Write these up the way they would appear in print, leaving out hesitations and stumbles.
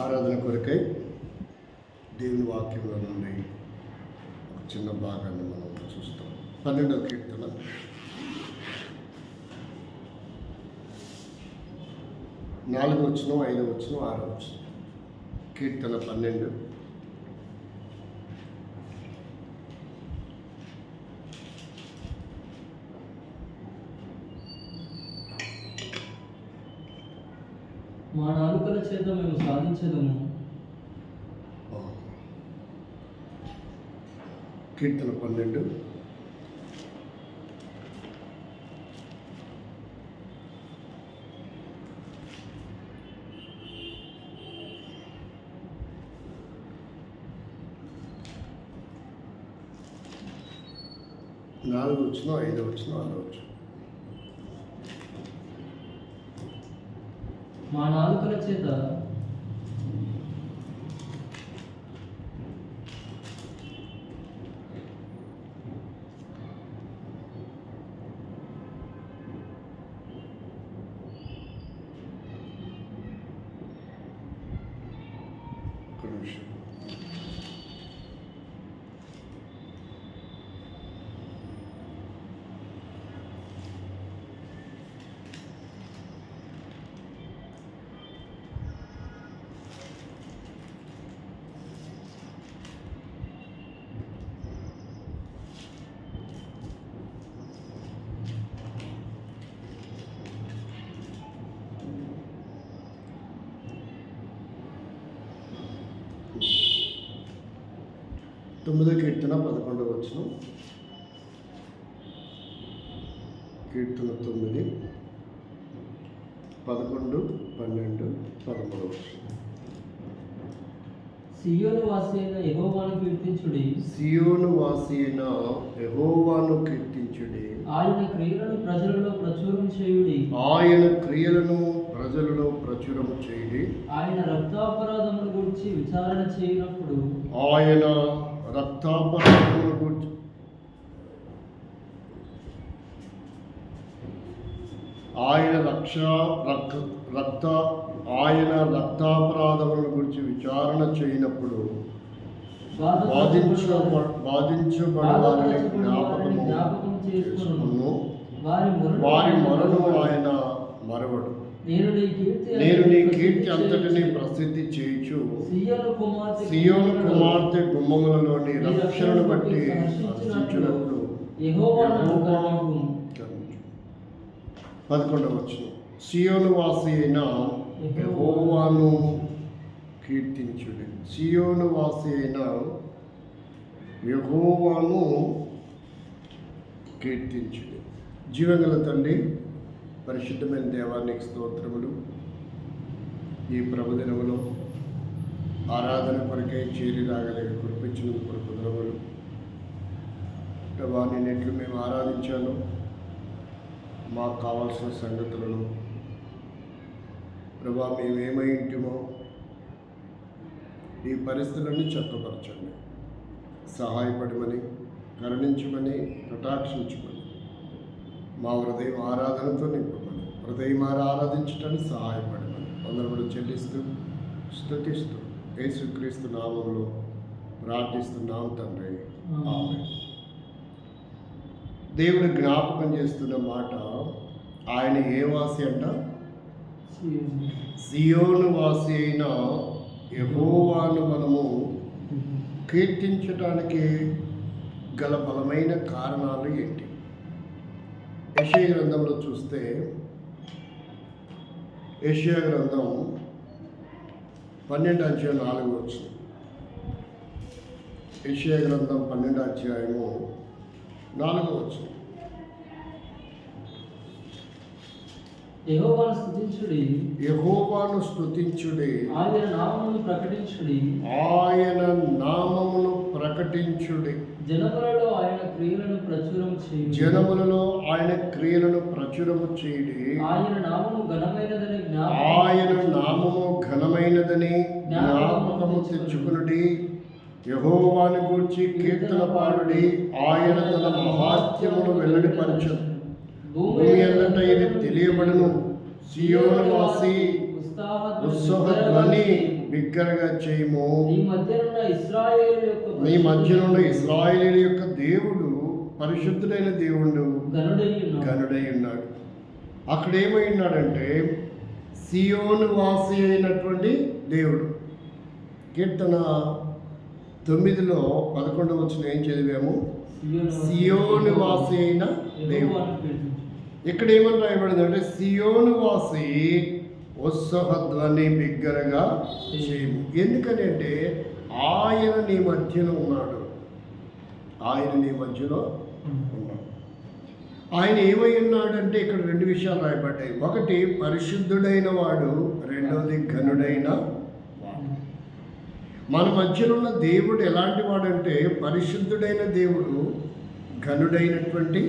ఆరాధన కొరకై దేవుని వాక్యంలో నుండి ఒక చిన్న భాగాన్ని మనం చూస్తాం. 12వ కీర్తన 4వ వచనం, 5వ వచనం, 6వ వచనం. కీర్తన 12. మా నాలుకల చేత మేము సాధించదము. కీర్తన 12. నాలుగు వచ్చిన, 5వ వచ్చిన, 6వ వచ్చిన. మా నాలుకల చేత ఒక నిమిషం. తొమ్మిదో కీర్తన 11వ వచనం. కీర్తన 9, 11, 12, 13వ వచనం. సియోను వాసి అయిన యెహోవాను కీర్తించుడి. సియోను వాసి అయిన యెహోవాను కీర్తించుడి. ఆయన క్రియలను ప్రజలలో ప్రచురం చేయుడి. ఆయన క్రియలను ప్రజలలో ప్రచురం చేయుడి. ఆయన రక్తాపరాధముల గురించి విచారణ చేయనప్పుడు ఆయన రక్తాపరాధముల గురించి ఆయన రక్తాపరాధముల గురించి విచారణ చేయనప్పుడు బాధించబడి వారిని జ్ఞాపకం చేసుకును. వారి మొరను ఆయన మరవడు. నేను నీ కీర్తి అంతటిని ప్రసిద్ధి చేయుచు సియోను కుమార్తె గుమ్మములలోని రక్షణను బట్టి హర్షించినట్లు 11వ వచనం. సియోను వాసి అయిన యెహోవాను కీర్తించుడి. సియోను వాసి అయిన యెహోవాను కీర్తించుడి. జీవగల తండ్రి, పరిశుద్ధమైన దేవానికి స్తోత్రములు. ఈ ప్రభుదినములో ఆరాధన కొరకై చేరి రాగలిగి కురిపించినందుకు కొరకు ధనములు. ప్రభా, నిన్నెట్లు మేము ఆరాధించాను, మాకు కావాల్సిన సంగతులను ప్రభా మేమేమై ఇంటిమో ఈ పరిస్థితులన్నీ చక్కపరచండి. సహాయపడమని, కరుణించమని, కటాక్షించమని, మా హృదయం ఆరాధనతో నింపమని, హృదయం ఆరాధించటానికి సహాయపడమని అందరూ చెల్లిస్తూ స్తుతిస్తూ యేసుక్రీస్తు నామములో ప్రార్థిస్తున్నాం తండ్రి, ఆమేన్. దేవుడు జ్ఞాపకం చేస్తున్న మాట, ఆయన ఏ వాసి అంట? సియోను వాసి అయిన యెహోవాను మనము కీర్తించటానికి గల బలమైన కారణాలు ఏంటి? యెషయా గ్రంథంలో చూస్తే, యెషయా గ్రంథం 12వ అధ్యాయం 4వ వచనం. యెషయా గ్రంథం 12వ అధ్యాయము 4వ వచనం. యెహోవాను స్తుతించుడి. యెహోవాను స్తుతించుడి. ఆయన నామమును ప్రకటించుడి. ఆయన నామమును ప్రకటించుడి. జనములలో ఆయన క్రియలను ప్రచురం చేయుడి. జనములలో ఆయన క్రియలను ప్రచురము చేయుడి. ఆయన నామము ఘనమైనదని జ్ఞాపకము తెచ్చుకునుడి. యెహోవాను గూర్చి కీర్తన పాడుడి. ఆయన తన మహాత్యమును వెల్లడిపరచును. భూమి అంతటా ఇది తెలియబడును. సియోను వాసి ఉత్సాహ ధ్వని బిగ్గరగా చేయము. నీ మధ్యనున్న ఇశ్రాయేలు యొక్క నీ మధ్యనున్న ఇశ్రాయేలీయుల యొక్క దేవుడు పరిశుద్ధుడైన దేవుడు గనుడై ఉన్నాడు. అక్కడ ఏమై ఉన్నాడంటే సియోను వాసి అయినటువంటి దేవుడు. కీర్తన 9:11 ఏం చదివాము? సియోను వాసి అయిన దేవుడు. ఇక్కడ ఏమని రాయబడింది అంటే సియోను వాసి ఉత్సాహ ధ్వని బిగ్గరగా చేయము. ఎందుకని అంటే ఆయన నీ మధ్యన ఉన్నాడు. ఆయన నీ మధ్యలో ఉన్నాడు. ఆయన ఏమై ఉన్నాడంటే ఇక్కడ 2 విషయాలు రాయబడ్డాయి. ఒకటి పరిశుద్ధుడైన వాడు, రెండవది ఘనుడైన వాడు. మన మధ్యలో ఉన్న దేవుడు ఎలాంటి వాడంటే పరిశుద్ధుడైన దేవుడు, ఘనుడైనటువంటి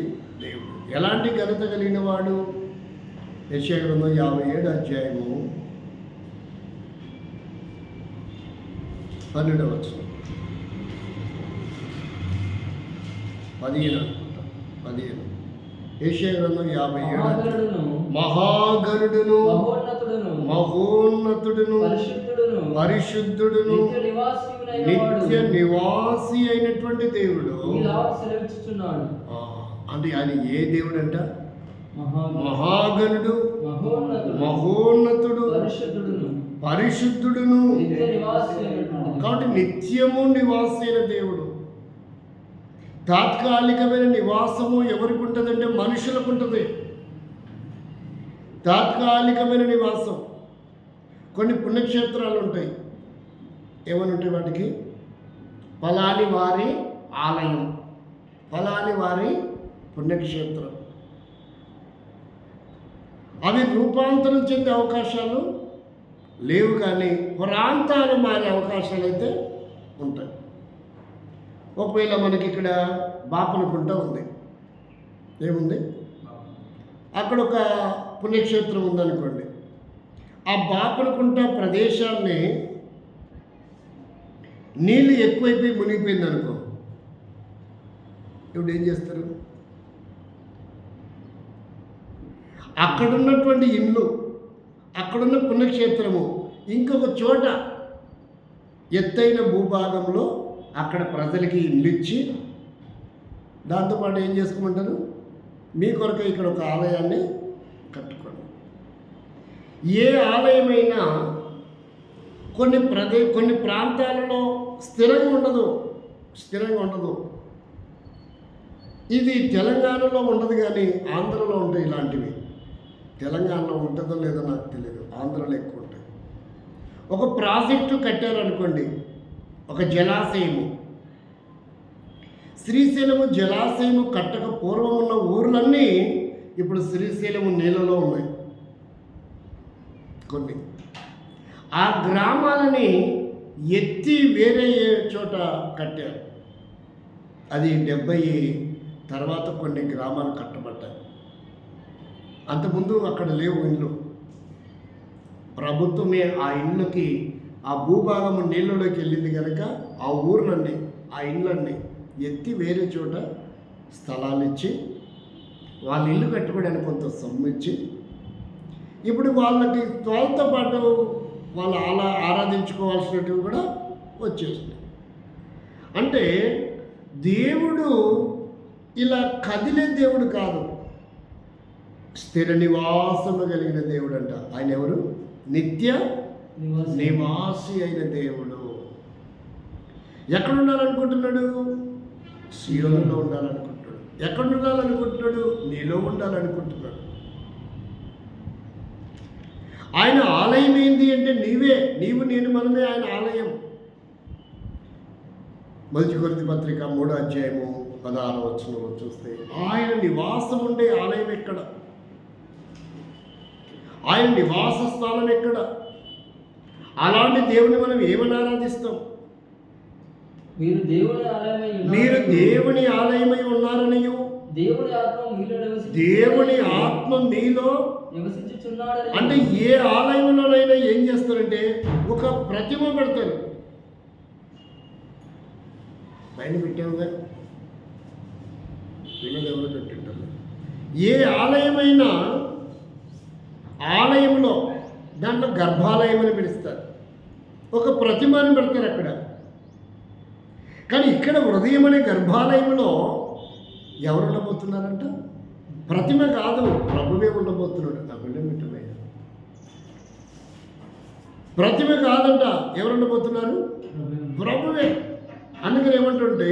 దేవుడు. ఎలాంటి ఘనత కలిగిన వాడు? యెషయా గ్రంథం 57 అధ్యాయము 12వ వచనం 15 యెషయా గ్రంథం 57 మహాగణుడును మహోన్నతుడును పరిశుద్ధుడును నిత్య నివాసి అయినటువంటి దేవుడు. అంటే ఆయన ఏ దేవుడు అంట? మహాగణుడు, మహోన్నతుడు, పరిశుద్ధుడును. కాబట్టి నిత్యము నివాసి అయిన దేవుడు. తాత్కాలికమైన నివాసము ఎవరికి ఉంటుందంటే మనుషులకు ఉంటుంది. తాత్కాలికమైన నివాసం. కొన్ని పుణ్యక్షేత్రాలు ఉంటాయి. ఏమని ఉంటాయి వాటికి? ఫలాని వారి ఆలయం, ఫలాని వారి పుణ్యక్షేత్రం. అవి రూపాంతరం చెందే అవకాశాలు లేవు, కానీ ప్రాంతాలు మారే అవకాశాలు అయితే ఉంటాయి. ఒకవేళ మనకి ఇక్కడ బాపనకుంట ఉంది. ఏముంది? అక్కడ ఒక పుణ్యక్షేత్రం ఉందనుకోండి. ఆ బాపనకుంట ప్రదేశాన్ని నీళ్ళు ఎక్కువైపోయి మునిగిపోయింది అనుకో, ఇప్పుడు ఏం చేస్తారు? అక్కడున్నటువంటి ఇల్లు, అక్కడున్న పుణ్యక్షేత్రము ఇంకొక చోట ఎత్తైన భూభాగంలో అక్కడ ప్రజలకి ఇల్లు ఇచ్చి దాంతోపాటు ఏం చేసుకోమంటారు? మీ కొరకు ఇక్కడ ఒక ఆలయాన్ని కట్టుకోండి. ఏ ఆలయమైనా కొన్ని ప్రాంతాలలో స్థిరంగా ఉండదు. ఇది తెలంగాణలో ఉండదు, కానీ ఆంధ్రలో ఉంటాయి ఇలాంటివి. తెలంగాణలో ఉంటుందో లేదో నాకు తెలియదు, ఆంధ్రలో ఎక్కువ ఉంటాయి. ఒక ప్రాజెక్టు కట్టారనుకోండి, ఒక జలాశయము. శ్రీశైలము జలాశయము కట్టక పూర్వం ఉన్న ఊర్లన్నీ ఇప్పుడు శ్రీశైలము నీళ్ళలో ఉన్నాయి. కొన్ని ఆ గ్రామాలని ఎత్తి వేరే చోట కట్టారు. అది 70 తర్వాత కొన్ని గ్రామాలు కట్టబడ్డాయి. అంతకుముందు అక్కడ లేవు ఇళ్ళు. ప్రభుత్వమే ఆ ఇళ్ళకి, ఆ భూభాగము నీళ్ళలోకి వెళ్ళింది కనుక ఆ ఊర్లన్నీ, ఆ ఇళ్ళన్నీ ఎత్తి వేరే చోట స్థలాలు ఇచ్చి వాళ్ళ ఇల్లు కట్టుకోవడానికి కొంత సొమ్ము ఇచ్చి ఇప్పుడు వాళ్ళకి వాళ్ళతో పాటు వాళ్ళు ఆరాధించుకోవాల్సినవి కూడా వచ్చేస్తుంది. అంటే దేవుడు ఇలా కదిలే దేవుడు కాదు, స్థిర నివాసము కలిగిన దేవుడు అంట. ఆయన ఎవరు? నిత్య నివాసి అయిన దేవుడు. ఎక్కడ ఉండాలనుకుంటున్నాడు? సియోనులో ఉండాలనుకుంటున్నాడు. ఎక్కడ ఉండాలనుకుంటున్నాడు? నీలో ఉండాలనుకుంటున్నాడు. ఆయన ఆలయం ఏంటి అంటే నీవు నేను మనమే ఆయన ఆలయం. 1 కొరింథీ పత్రిక 3వ అధ్యాయము 16వ వచనంలో చూస్తే ఆయన నివాసం ఉండే ఆలయం ఎక్కడ? ఆయన నివాస స్థానం ఎక్కడ? అలాంటి దేవుని మనం ఏమని ఆరాధిస్తాం? మీరు దేవుని ఆలయమై ఉన్నారనియు దేవుని ఆత్మ మీలో నివసించుచున్నాడని. అంటే ఏ ఆలయంలోనైనా ఏం చేస్తారంటే ఒక ప్రతిమ పెడతారు. పైన పెట్టావుగా, పిల్లలు ఎవరు పెట్టింటారు? ఏ ఆలయమైనా ఆలయంలో దాంట్లో గర్భాలయం అని పిలుస్తారు. ఒక ప్రతిమని పెడతారు అక్కడ. కానీ ఇక్కడ హృదయం అనే గర్భాలయంలో ఎవరు ఉండబోతున్నారంట? ప్రతిమ కాదు, ప్రభువే ఉండబోతున్నాడు. నా బిడ్డ మిట్టమైన ప్రతిమ కాదంట, ఎవరు ఉండబోతున్నారు? ప్రభువే. అందుకని ఏమంటుంటే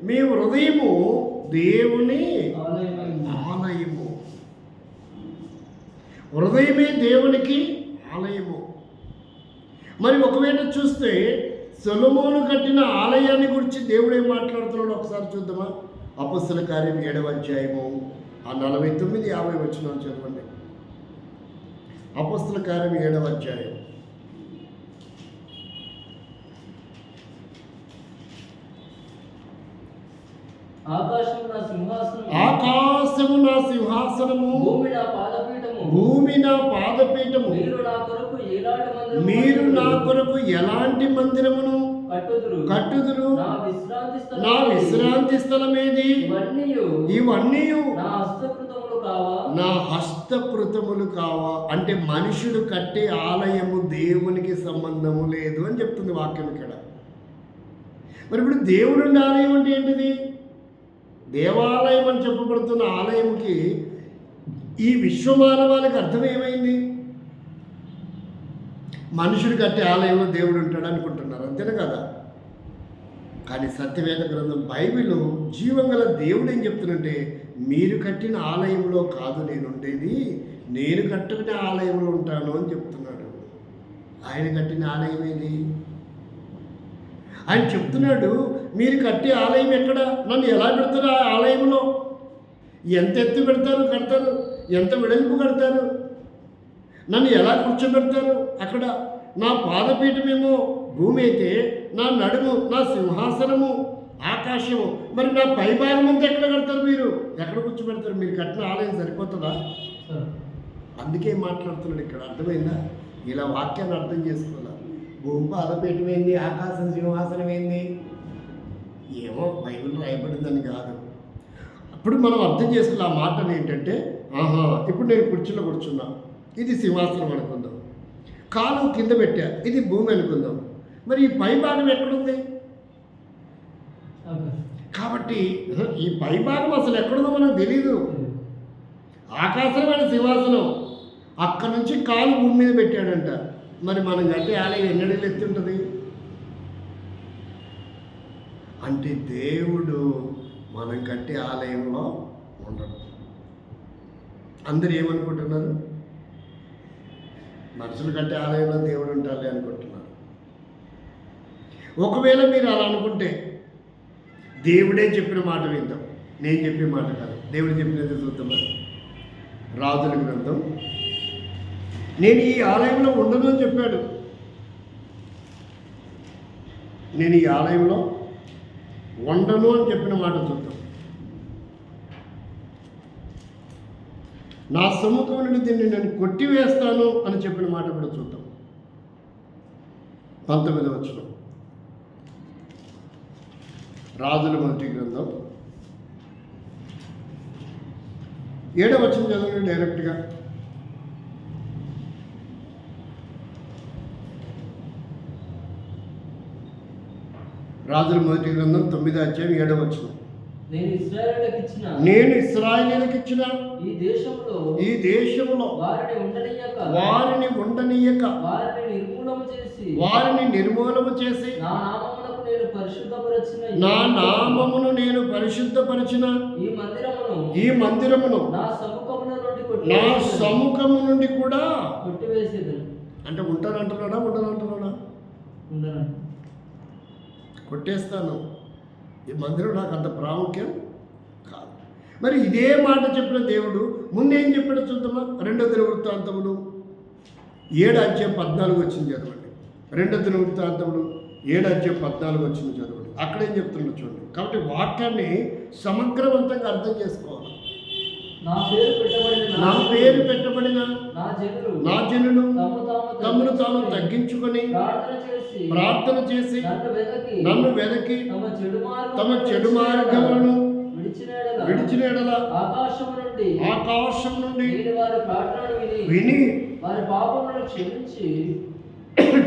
మీ హృదయము దేవుని ఆలయము. హృదయమే దేవునికి ఆలయము. మరి ఒకవేళ చూస్తే సొలొమోను కట్టిన ఆలయాన్ని గురించి దేవుడు ఏం మాట్లాడుతున్నాడు ఒకసారి చూద్దామా? అపొస్తలుల కార్యం 7వ అధ్యాయము 49-50 వచనాలు చదవండి. అపొస్తలుల కార్యం 7వ అధ్యాయం. ఆకాశము నా సింహాసనము, ఆకాశము నా సింహాసనము, భూమి నా పాదపీఠము, భూమి నా పాదపీఠము. మీరు నా కొరకు ఎలాంటి మందిరము మీరు నా కొరకు ఎలాంటి మందిరమును కట్టుదురు? నా విశ్రాంతి స్థలమేది? ఇవన్నీ నా హస్తకృతములు కావా? నా హస్తకృతములు కావా? అంటే మనుషుడు కట్టే ఆలయము దేవునికి సంబంధము లేదు అని చెప్తుంది వాక్యం ఇక్కడ. మరి ఇప్పుడు దేవుడు ఆలయం అంటే ఏంటిది? దేవాలయం అని చెప్పబడుతున్న ఆలయంకి ఈ విశ్వమానవానికి అర్థం ఏమైంది? మనుషుడు కట్టే ఆలయంలో దేవుడు ఉంటాడు అనుకుంటున్నారు, అంతేనా కదా? కానీ సత్యవేద గ్రంథం బైబిల్ జీవం గల దేవుడు ఏం చెప్తున్నంటే, మీరు కట్టిన ఆలయంలో కాదు నేను ఉండేది, నేను కట్టుకునే ఆలయంలో ఉంటాను అని చెప్తున్నాడు. ఆయన కట్టిన ఆలయం ఏది? ఆయన చెప్తున్నాడు, మీరు కట్టే ఆలయం ఎక్కడ? నన్ను ఎలా పెడతారు ఆ ఆలయంలో? ఎంత ఎత్తు కడతారు, ఎంత వెడల్పు కడతారు, నన్ను ఎలా కూర్చోబెడతారు అక్కడ? నా పాదపీఠమేమో భూమి అయితే, నా నడుము, నా సింహాసనము ఆకాశము. మరి నా పైభాగం అంతా ఎక్కడ కడతారు? మీరు ఎక్కడ కూర్చోబెడతారు? మీరు కట్టిన ఆలయం సరిపోతుందా? అందుకే మాట్లాడుతున్నాడు ఇక్కడ. అర్థమైందా? ఇలా వాక్యాన్ని అర్థం చేసుకోవాలా. భూమి పాదపీఠం ఏంది, ఆకాశం సింహాసనం ఏంది? ఏమో బైబిల్ రాయబడిందని కాదు. అప్పుడు మనం అర్థం చేసుకున్న ఆ మాటలు ఏంటంటే, ఇప్పుడు నేను కుర్చీలో కూర్చున్నా, ఇది సింహాసనం అనుకుందాం. కాలు కింద పెట్టా, ఇది భూమి అనుకుందాం. మరి ఈ పై భాగం ఎక్కడుంది? కాబట్టి ఈ పై భాగం అసలు ఎక్కడుందో మనకు తెలీదు. ఆకాశమైన సింహాసనం, అక్కడి నుంచి కాలు భూమి మీద పెట్టాడంట. మరి మనం కట్టే ఆలయం ఎన్నడేళ్ళు ఎత్తుంటుంది? అంటే దేవుడు మనం కట్టే ఆలయంలో ఉండడు. అందరు ఏమనుకుంటున్నారు? మనుషులు కట్టే ఆలయంలో దేవుడు ఉంటాలి అనుకుంటున్నారు. ఒకవేళ మీరు అలా అనుకుంటే దేవుడే చెప్పిన మాట విందాం, నేను చెప్పే మాట కాదు. దేవుడు చెప్పినది చూద్దామా? రాజుల గ్రంథం. నేను ఈ ఆలయంలో ఉండను అని చెప్పాడు. నేను ఈ ఆలయంలో ఉండను అని చెప్పిన మాట చూద్దాం. నా సముఖం నుండి దీన్ని నేను కొట్టివేస్తాను అని చెప్పిన మాట కూడా చూద్దాం. 19వ వచనం, రాజుల మొదటి గ్రంథం 7వ వచనం చదవండి డైరెక్ట్గా. రాజుల మొదటి గ్రంథం 9వ అధ్యాయం 7వ వచనం. నేను ఇశ్రాయేలులకు ఇచ్చిన ఈ దేశంలో వారిని ఉండనీయక వారిని నిర్మూలము చేసి నా నామమును నేను పరిశుద్ధపరిచిన ఈ మందిరమును నా సముఖము నుండి కూడా అంటే ఉంటానంటున్నాడా? ఉండనంటున్నాడా? కొట్టేస్తాను. ఈ మందిరం నాకు అంత ప్రాముఖ్యం కాదు. మరి ఇదే మాట చెప్పిన దేవుడు ముందేం చెప్పాడో చూద్దామా? 2వ దినవృత్తాంతములు 7వ అధ్యాయం 14 వచ్చింది చదవండి. 2వ దినవృత్తాంతములు 7వ అధ్యాయం 14 వచ్చింది చదవండి. అక్కడేం చెప్తుండో చూడండి. కాబట్టి వాక్యాన్ని సమగ్రవంతంగా అర్థం చేసుకోవాలి. నా పేరు పెట్టబడిన నా జనులు తమను తాము తగ్గించుకొని ప్రార్థన చేసి నన్ను వెదకి తమ చెడు మార్గములను విడిచిన ఎడల ఆకాశం నుండి విని వారి పాపములను క్షమించి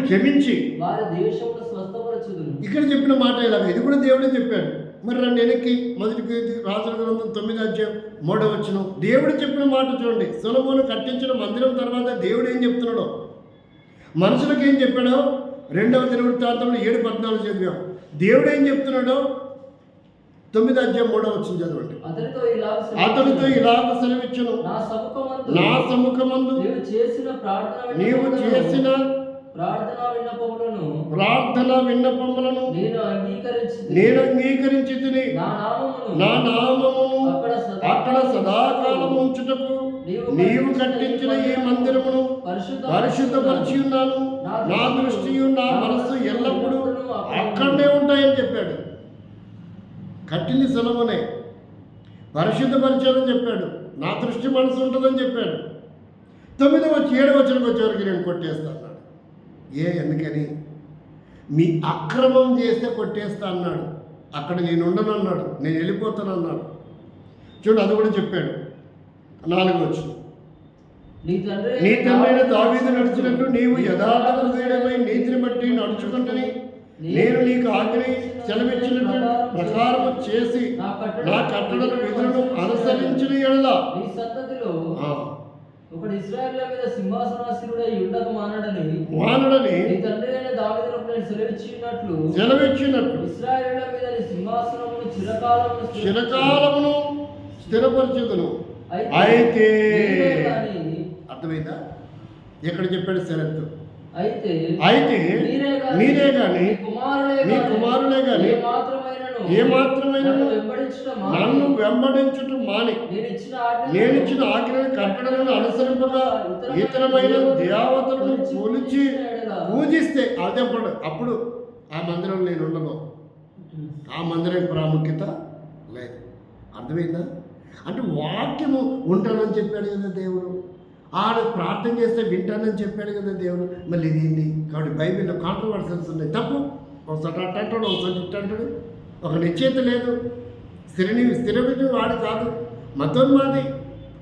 క్షమించి వారి దేశమును స్వస్థపరచుదును. ఇక్కడ చెప్పిన మాట ఇలాగ ఇది కూడా దేవుడే చెప్పాడు. మరి రెండు వెనక్కి మొదటి రాజుల గ్రంథం 9:3 దేవుడు చెప్పిన మాట చూడండి. సొలొమోను కట్టించిన మందిరం తర్వాత దేవుడు ఏం చెప్తున్నాడో, మనుషులకు ఏం చెప్పాడో 2వ దినవృత్తాంతంలో 7:14 చదివాం. దేవుడు ఏం చెప్తున్నాడో 9:3 చదవండి. అతనితో ఇలాగ సెలవిచ్చును, నా సముఖమందు నీవు చేసిన ప్రార్థన విన్నపములను నేను అంగీకరించి నా నామమును అక్కడ సదాకాలం ఉంచుటకు నీవు కట్టించిన ఈ మందిరమును పరిశుద్ధపరిచి ఉన్నాను. నా దృష్టియు నా మనస్సు ఎల్లప్పుడూ అక్కడనే ఉంటాయని చెప్పాడు. కట్టింది సొలొమోనే, పరిశుద్ధపరిచాడని చెప్పాడు. నా దృష్టి మనసు ఉంటుందని చెప్పాడు. 7వ వచ్చేవరకు నేను కొట్టేస్తా అన్నాడు. ఎందుకని? మీ అక్రమం చేస్తే కొట్టేస్తా అన్నాడు. అక్కడ నేను ఉండను అన్నాడు, నేను వెళ్ళిపోతాను అన్నాడు. చూడు, అది కూడా చెప్పాడు. 4వ నీ తండ్రి దావీదు నడిచినట్టు నీవు యథార్థ హృదయుడమై నీతిని బట్టి నడుచుకుంటని నేను నీకు ఆజ్ఞ సెలవిచ్చినట్టు ప్రకారము చేసి నా కట్టడల విధులను అనుసరించిన యెడల ఒకడు ఇశ్రాయేలుల మీద సింహాసనాసీనుడై ఉండక మానడని నీ తండ్రి అయిన దావీదునకు నేను సెలవిచ్చినట్లు ఇశ్రాయేలుల మీద నీ సింహాసనమును చిరకాలమును స్థిరపరచుదును. అయితే అర్థమైందా? ఎక్కడ చెప్పాడు షరతు? అయితే మీరే గాని మీ కుమారులే గాని ఏమాత్రమైన నన్ను వెంబడించుట మాని నేను ఇచ్చిన ఆజ్ఞలను కట్టడలను అనుసరింపగా ఇతరమైన దేవతలను పూజిస్తే అప్పుడు ఆ మందిరంలో నేను ఉండను. ఆ మందిరం ప్రాముఖ్యత లేదు. అర్థమైందా? అంటే వాక్యము ఉంటానని చెప్పాడు కదా దేవుడు. ఆడ ప్రార్థన చేస్తే వింటానని చెప్పాడు కదా దేవుడు. మళ్ళీ ఇది ఏంటి? కాబట్టి బైబిల్లో కాంట్రవర్సీస్ ఉన్నాయి. తప్పు, ఒకసారి అట్ట అంటాడు, ఒకసారి ఇట్ట అంటాడు. ఒక నిశ్చయిత లేదు. స్థిరవిధి వాడు కాదు, మతోన్మాది.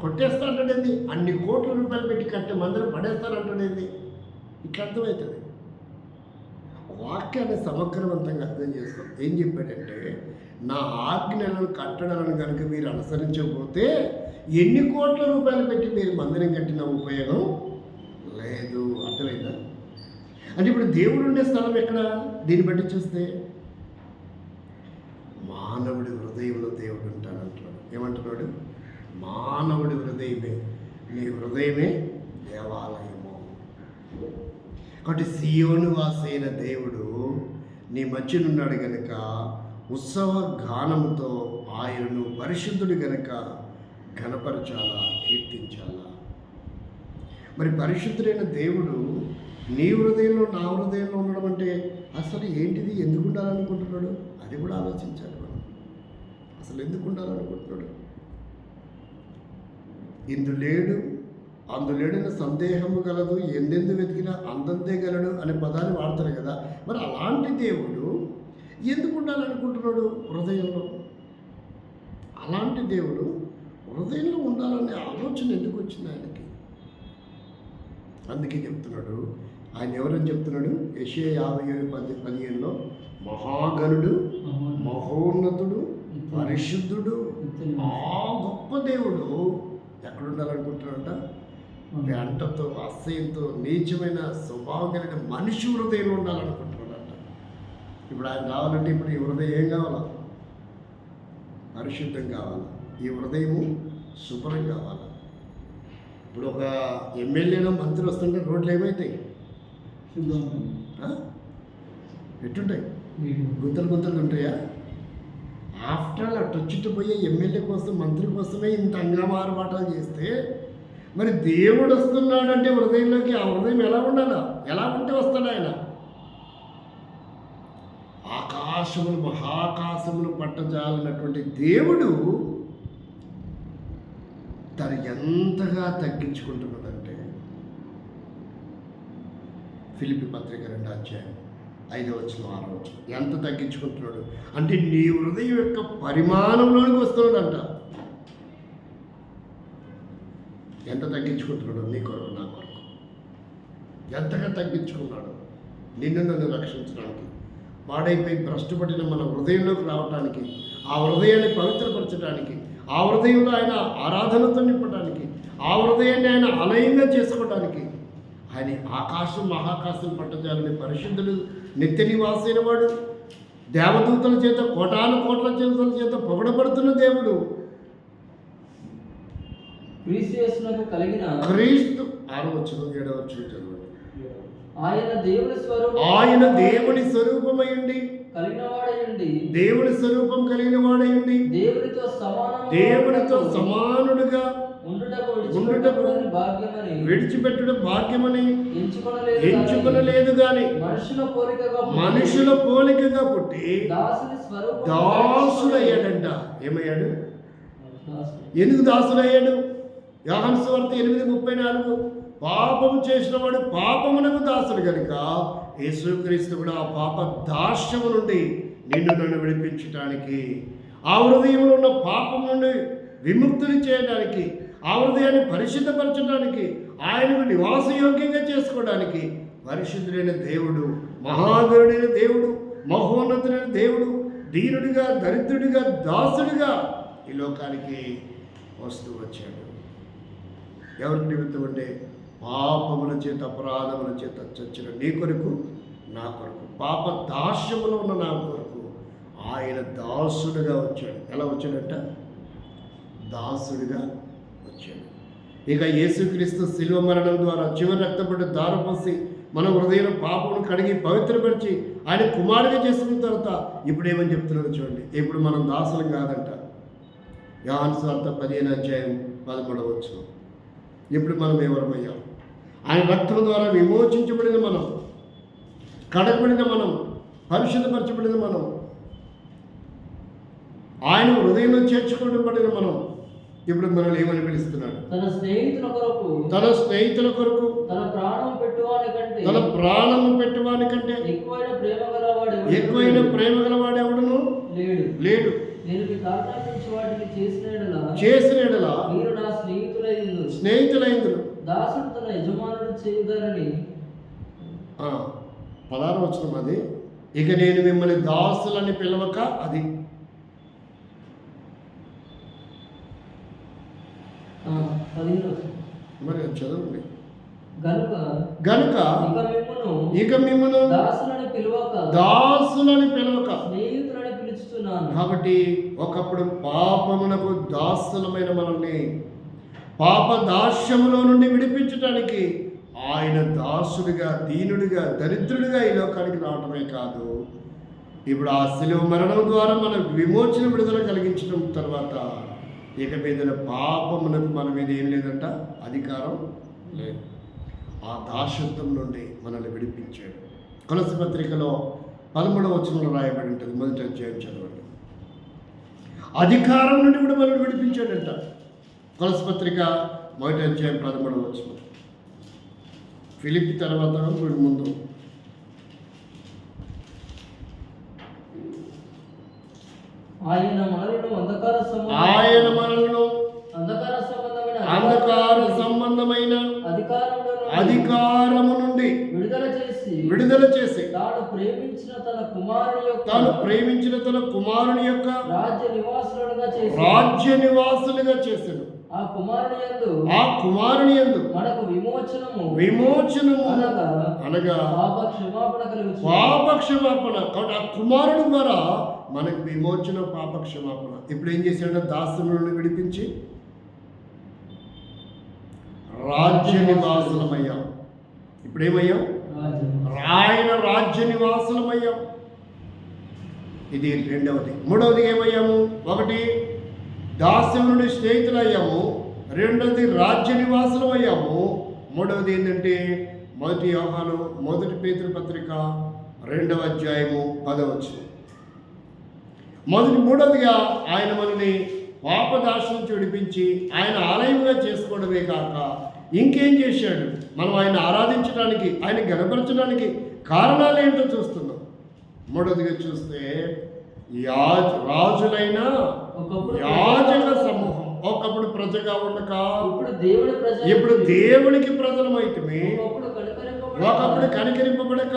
కొట్టేస్తా అంటాడేంది? అన్ని కోట్ల రూపాయలు పెట్టి కట్టే మందిరం పడేస్తానంటాడేంది? ఇట్లా అర్థమవుతుంది. వాక్యాన్ని సమగ్రవంతంగా అర్థం చేసుకో. ఏం చెప్పాడంటే, నా ఆజ్ఞలను కట్టడాలను కనుక మీరు అనుసరించకపోతే ఎన్ని కోట్ల రూపాయలు పెట్టి మీరు మందిరం కట్టిన ఉపయోగం లేదు. అర్థమైందా? అంటే ఇప్పుడు దేవుడు ఉండే స్థలం ఎక్కడ? దీన్ని బట్టి చూస్తే మానవుడి హృదయంలో దేవుడు ఉంటానంటున్నాడు. ఏమంటున్నాడు? మానవుడి హృదయమే, నీ హృదయమే దేవాలయము. కాబట్టి సియోను వాసైన దేవుడు నీ మధ్యనున్నాడు గనుక ఉత్సవ గానముతో ఆయనను పరిశుద్ధుడు గనుక ఘనపరచాలా, కీర్తించాలా. మరి పరిశుద్ధుడైన దేవుడు నీ హృదయంలో నా హృదయంలో ఉండడం అంటే అసలు ఏంటిది? ఎందుకు ఉండాలనుకుంటున్నాడు? అది కూడా ఆలోచించాలి మనం. అసలు ఎందుకు ఉండాలనుకుంటున్నాడు? ఇందులేడు అందులేడని సందేహము గలదు, ఎందెందు వెతికినా అందంతే గలడు అనే పదాన్ని వాడతారు కదా. మరి అలాంటి దేవుడు ఎందుకు ఉండాలనుకుంటున్నాడు హృదయంలో? అలాంటి దేవుడు హృదయంలో ఉండాలనే ఆలోచన ఎందుకు వచ్చింది ఆయనకి? అందుకే చెప్తున్నాడు. ఆయన ఎవరని చెప్తున్నాడు? యెషయా 57:15 మహాగణుడు, మహోన్నతుడు, పరిశుద్ధుడు, ఆ గొప్ప దేవుడు ఎక్కడ ఉండాలనుకుంటున్నాడంట? వెంటతో, అసహ్యంతో, నీచమైన స్వభావం కలిగిన మనిషి హృదయంలో ఉండాలనుకుంటున్నాడంట. ఇప్పుడు ఆయన కావాలంటే ఇప్పుడు ఈ హృదయం ఏం కావాలా? పరిశుద్ధం కావాలా? ఈ హృదయము శుభ్రం కావాలా? ఇప్పుడు ఒక ఎమ్మెల్యేలో మంత్రి వస్తుంటే రోడ్లు ఏమవుతాయి? ఎట్టుంటాయి? గుంతలు ఉంటాయా? ఆఫ్టర్ ఆల్ అటు వచ్చిట్టు పోయే ఎమ్మెల్యే కోసం, మంత్రి కోసమే ఇంత అంగమారబాటాలు చేస్తే మరి దేవుడు వస్తున్నాడంటే హృదయంలోకి ఆ హృదయం ఎలా ఉండాలా? ఎలా ఉంటే వస్తాడు ఆయన? ఆకాశములు మహాకాశములు పట్టజాలన్నటువంటి దేవుడు తను ఎంతగా తగ్గించుకుంటున్నదంటే, ఫిలిప్పీ పత్రిక 2:5-6 ఎంత తగ్గించుకుంటున్నాడు అంటే నీ హృదయం యొక్క పరిమాణంలోనికి వస్తున్నాడంట. ఎంత తగ్గించుకుంటున్నాడు నీ కొరకు, నా కొరకు. ఎంతగా తగ్గించుకున్నాడు నిన్ను నన్ను రక్షించడానికి. పాడైపోయి భ్రష్టుపడిన మన హృదయంలోకి రావడానికి, ఆ హృదయాన్ని పవిత్రపరచడానికి, ఆ హృదయంలో ఆయన ఆరాధనతో నింపడానికి, ఆ హృదయాన్ని ఆయన ఆలయంగా చేసుకోవడానికి, ఆయన ఆకాశం మహాకాశం పట్టజాలని పరిశుద్ధుడు నిత్య నివాసైన వాడు, దేవదూతల చేత కోటాను కోట్ల చేతుల చేత పొగడబడుతున్న దేవుడు, క్రీస్తునకు కలిగిన క్రీస్తు 6వ వచనం 7వ వచనం చదవండి. ఆయన దేవుని స్వరూపమైండి, కలిగిన వాడైండి, దేవుని స్వరూపం కలిగిన వాడైండి, దేవునితో సమానుడుగా ఉండుటకు విడిచిపెట్టడం భాగ్యమని ఎంచుకొనలేదు గాని మనుషుల పోలికగా పుట్టి దాసుడయ్యాడంట. ఏమయ్యాడు? ఎందుకు దాసుడయ్యాడు? యోహాను సువార్త 8:34 పాపము చేసిన వాడు పాపమునకు దాసుడు కనుక యేసుక్రీస్తు కూడా ఆ పాప దాస్యము నుండి నిన్ను నన్ను విడిపించడానికి, ఆ హృదయంలో ఉన్న పాపం నుండి విముక్తిని చేయడానికి, ఆ హృదయాన్ని పరిశుద్ధపరచడానికి, ఆయనకు నివాసయోగ్యంగా చేసుకోవడానికి పరిశుద్ధుడైన దేవుడు, మహాదేవుడైన దేవుడు, మహోన్నతుడైన దేవుడు దీనుడిగా, దరిద్రుడిగా, దాసుడిగా ఈ లోకానికి వస్తూ వచ్చాడు. ఎవరి నిమిత్తం అంటే పాపముల చేత అపరాధముల చేత చచ్చిన నీ కొరకు, నా కొరకు, పాప దాస్యములో ఉన్న నా కొరకు ఆయన దాసుడుగా వచ్చాడు. ఎలా వచ్చాడంట? దాసుడిగా వచ్చాడు. ఇక యేసుక్రీస్తు శిలువ మరణం ద్వారా చివరి రక్తపడి దారపోసి మన హృదయం పాపమును కడిగి పవిత్రపరిచి ఆయన కుమారుడిగా చేసుకున్న తర్వాత ఇప్పుడు ఏమని చెప్తున్నాడు చూడండి. ఇప్పుడు మనం దాసులం కాదంట. యోహాను సువార్త 15:13 వచనం. ఇప్పుడు మనం ఎవరమయ్యాం? ఆయన రక్తం ద్వారా విమోచించబడిన మనం, కడగబడిన మనం, పరిశుద్ధపరచబడిన మనం, ఆయన హృదయంలో చేర్చుకోబడిన మనం. ఇప్పుడు మనల్ని ఏమని పిలుస్తున్నాడు? తన స్నేహితుల కొరకు తన ప్రాణము పెట్టువాని కంటే ఎక్కువైన ప్రేమ గలవాడు ఎవడును లేడు. చేసిన ఎడల మీరు నా స్నేహితులైందురు. దాసుడు తన యజమానుడు చేయుదారని 16వ వచనం అది. ఇక నేను మిమ్మల్ని దాసులని పిలవక, అది 15వ మరి చదవండి. గనుక ఇక మిమ్మను దాసులని పిలవక స్నేహితులని పిలుస్తున్నాను. కాబట్టి ఒకప్పుడు పాపమునకు దాసులమైన మనల్ని పాప దాస్యములో నుండి విడిపించడానికి ఆయన దాసుడిగా, దీనుడిగా, దరిద్రుడిగా ఈ లోకానికి రావడమే కాదు, ఇప్పుడు ఆ శిలువ మరణం ద్వారా మనకు విమోచన విడుదల కలిగించడం తర్వాత ఇక మీద పాపమునకు మన మీద ఏం లేదంట, అధికారం లేదు. ఆ దాసత్వం నుండి మనల్ని విడిపించాడు. కొలస్సీ పత్రికలో 13వ వచనంలో రాయబడి ఉంటుంది. మొదటి అధ్యాయం చదవండి. అధికారం నుండి కూడా మనల్ని విడిపించాడంట. కొలస్సీ పత్రిక 1వ అధ్యాయం 13వ వచనం. ఫిలిప్పీ తర్వాత ముందు ఆయన మనలను అంధకార సంబంధమైన అధికారము నుండి విడుదల చేసి తాను ప్రేమించిన తన కుమారుని యొక్క రాజ్య నివాసులుగా చేశాడు. ఆ కుమారుని యందు మనకు విమోచనము అనగా పాప క్షమాపణ. కాబట్టి ఆ కుమారుడు ద్వారా మనకు విమోచన, పాప క్షమాపణ. ఇప్పుడు ఏం చేశాడు? దాసుల నుండి విడిపించి రాజ్య నివాసులమయ్యాం. ఇప్పుడు ఏమయ్యాం? ఆయన రాజ్య నివాసులమయ్యాం. ఇది రెండవది. మూడవది ఏమయ్యాము? ఒకటి దాస్యం నుండి స్నేహితులయ్యాము, రెండవది రాజ్య నివాసులం అయ్యాము, మూడవది ఏంటంటే 1 యోహాను 1 పేతురు పత్రిక 2వ అధ్యాయము 10వ వచనం. మూడవదిగా ఆయన మనల్ని పాపదాశం నుంచి విడిపించి ఆయన ఆలయంగా చేసుకోవడమే కాక ఇంకేం చేశాడు? మనం ఆయన ఆరాధించడానికి, ఆయన గణపరచడానికి కారణాలు ఏంటో చూస్తున్నాం. మూడవదిగా చూస్తే రాజులైన యాజక సమూహం. ఒకప్పుడు ప్రజగా ఉండక ఇప్పుడు దేవునికి ప్రజలమైతే ఒకప్పుడు కనికరింపబడక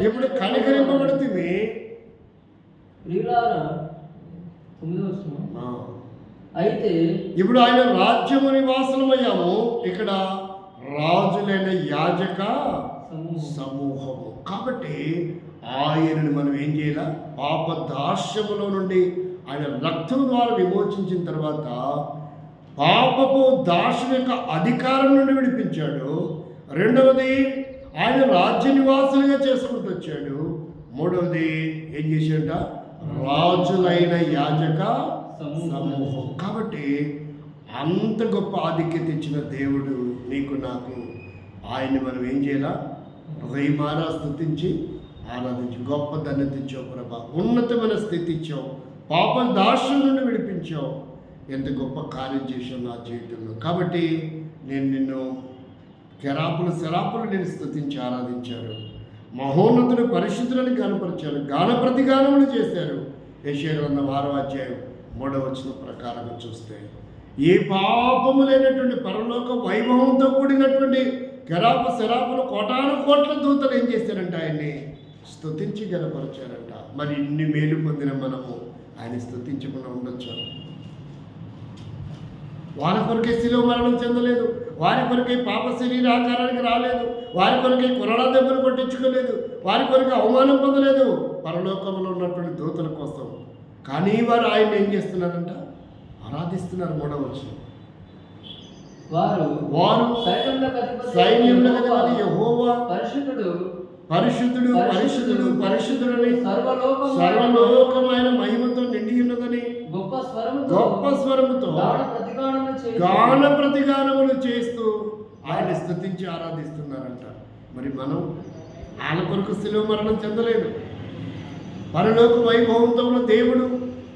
ఇప్పుడు కనికరింపబడుతుంది. ప్రియులారా 9వ వచనం. అయితే ఇప్పుడు ఆయన రాజ్యము నివాసులమయ్యాము. ఇక్కడ రాజులైన యాజక సమూహము. కాబట్టి ఆయనను మనం ఏం చేయాల? పాప దాస్యములో నుండి ఆయన రక్తం ద్వారా విమోచించిన తర్వాత పాపపు దాస్యం యొక్క అధికారం నుండి విడిపించాడు. రెండవది ఆయన రాజ్య నివాసులుగా చేసుకుంటూ వచ్చాడు. మూడవది ఏం చేశాడ? రాజులైన యాజక సమూహం. కాబట్టి అంత గొప్ప ఆధిక్యత ఇచ్చిన దేవుడు నీకు నాకు, ఆయన్ని మనం ఏం చేయాలా? హృదయమారా స్తుతించి ఆరాధించి గొప్ప ధన్యత ఇచ్చావు ప్రభా, ఉన్నతమైన స్థితి ఇచ్చావు, పాప దాస్యం నుండి విడిపించావు, ఎంత గొప్ప కార్యం చేశావు నా జీవితంలో. కాబట్టి నేను నిన్ను కెరాపులు శరాపులు నేను స్తుతించి ఆరాధించారు. మహోన్నతుడు పరిశుద్ధులను కనపరిచారు, గాన ప్రతిగానములు చేశారు. యెషయా గ్రంథం 6వ అధ్యాయం 3వ వచనం ప్రకారంగా చూస్తే ఏ పాపము లేనటువంటి పరలోక వైభవంతో కూడినటువంటి కెరాపు శరాపులు కోటాను కోట్ల దూతలు ఏం చేశారంట? ఆయన్ని స్తుతించి గనపరిచారంట. మరి ఇన్ని మేలు పొందిన మనము ఆయన స్తుతించకుండా ఉండొచ్చు? వారి కొరకే శిలువ మరణం చెందలేదు, వారి కొరకే పాప శరీర ఆకారానికి రాలేదు, వారి కొరకే కొరడా దెబ్బలు కొట్టించుకోలేదు, వారి కొరకే అవమానం పొందలేదు, పరలోకంలో ఉన్నటువంటి దూతల కోసం. కానీ వారు ఆయన ఏం చేస్తున్నారంట? ఆరాధిస్తున్నారు. 3వ వచనం. వారు సైన్యములకు అధిపతి యెహోవా పరిశుద్ధుడు పరిశుద్ధుడు పరిశుద్ధుడని సర్వలోకమైన మహిమతో నిండి ఉన్నదని గొప్ప స్వరముతో గాన ప్రతిగానములు చేస్తూ ఆయన స్తుతించి ఆరాధిస్తున్నారంట. మరి మనం ఆయన కొరకు శిలువ మరణం చెందలేదు. పరలోక వైభవంతో ఉన్న దేవుడు,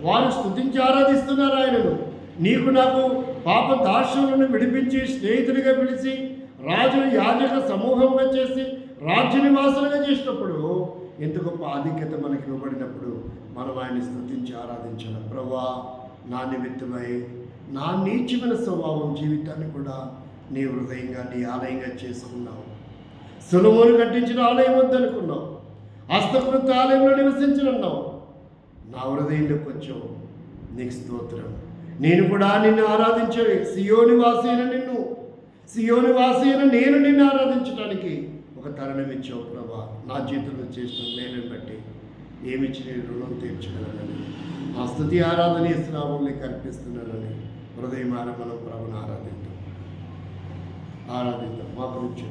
వారు స్తుతించి ఆరాధిస్తున్నారు ఆయనను. నీకు నాకు పాప దాస్యములను విడిపించి స్నేహితుడిగా పిలిచి రాజును యాజక సమూహంగా చేసి రాజ్య నివాసులుగా చేసినప్పుడు ఎంత గొప్ప ఆధిక్యత మనకి ఇవ్వబడినప్పుడు మనం ఆయన్ని స్తుతించి ఆరాధించాలి. ప్రభువా, నా నిమిత్తమై నా నీచమైన స్వభావం జీవితాన్ని కూడా నీ హృదయంగా నీ ఆలయంగా చేసుకున్నావు. సొలొమోను కట్టించిన ఆలయం వద్దనుకున్నావు, హస్తకృత ఆలయంలో నివసించనున్నావు. నా హృదయంలోకి వచ్చావు, నీకు స్తోత్రం. నేను కూడా నిన్ను ఆరాధించాలి. సియోని వాసి అయిన నేను నిన్ను ఆరాధించడానికి ఒక తరుణం ఇచ్చావు ప్రభా. నా జీవితంలో చేసిన మేలుని బట్టి ఏమిచ్చి నేను రుణం తీర్చగలనని, నా స్తుతి ఆరాధన శ్రావంలో కల్పిస్తున్నానని హృదయమాన మనం ప్రభుని ఆరాధిద్దాం. మా గురించి